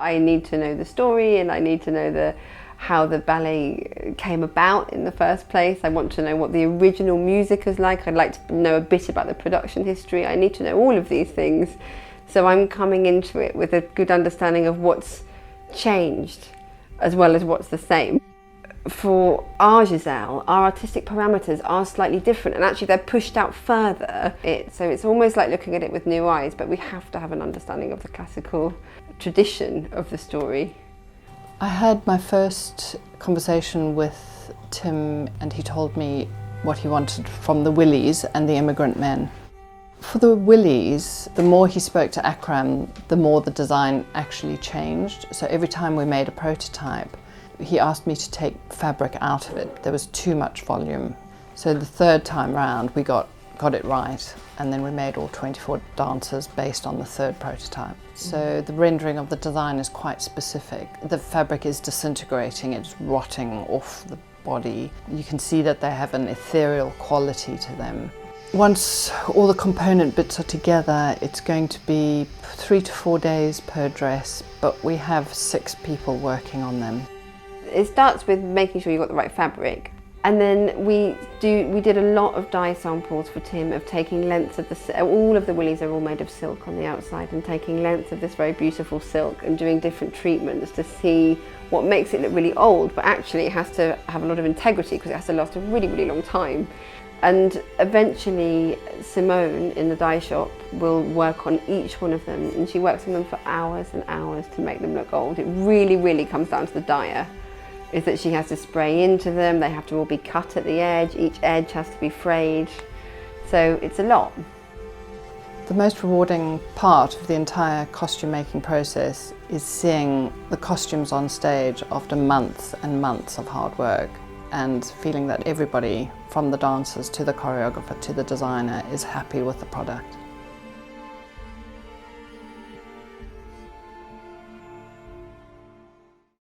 I need to know the story, and I need to know how the ballet came about in the first place. I want to know what the original music is like. I'd like to know a bit about the production history. I need to know all of these things. So I'm coming into it with a good understanding of what's changed as well as what's the same. For our Giselle, our artistic parameters are slightly different, and actually they're pushed out further. So it's almost like looking at it with new eyes, but we have to have an understanding of the classical tradition of the story. I had my first conversation with Tim, and he told me what he wanted from the Willies and the Immigrant Men. For the Willies, the more he spoke to Akram, the more the design actually changed. So every time we made a prototype, he asked me to take fabric out of it. There was too much volume. So the third time round, we got it right, and then we made all 24 dancers based on the third prototype. So the rendering of the design is quite specific. The fabric is disintegrating, it's rotting off the body. You can see that they have an ethereal quality to them. Once all the component bits are together, it's going to be 3 to 4 days per dress, but we have 6 people working on them. It starts with making sure you've got the right fabric. And then we did a lot of dye samples for Tim, of taking lengths of all of the willies are all made of silk on the outside, and taking lengths of this very beautiful silk and doing different treatments to see what makes it look really old, but actually it has to have a lot of integrity because it has to last a really, really long time. And eventually Simone in the dye shop will work on each one of them, and she works on them for hours and hours to make them look old. It really, really comes down to the dyer. Is that she has to spray into them, they have to all be cut at the edge, each edge has to be frayed, so it's a lot. The most rewarding part of the entire costume making process is seeing the costumes on stage after months and months of hard work, and feeling that everybody, from the dancers to the choreographer to the designer, is happy with the product.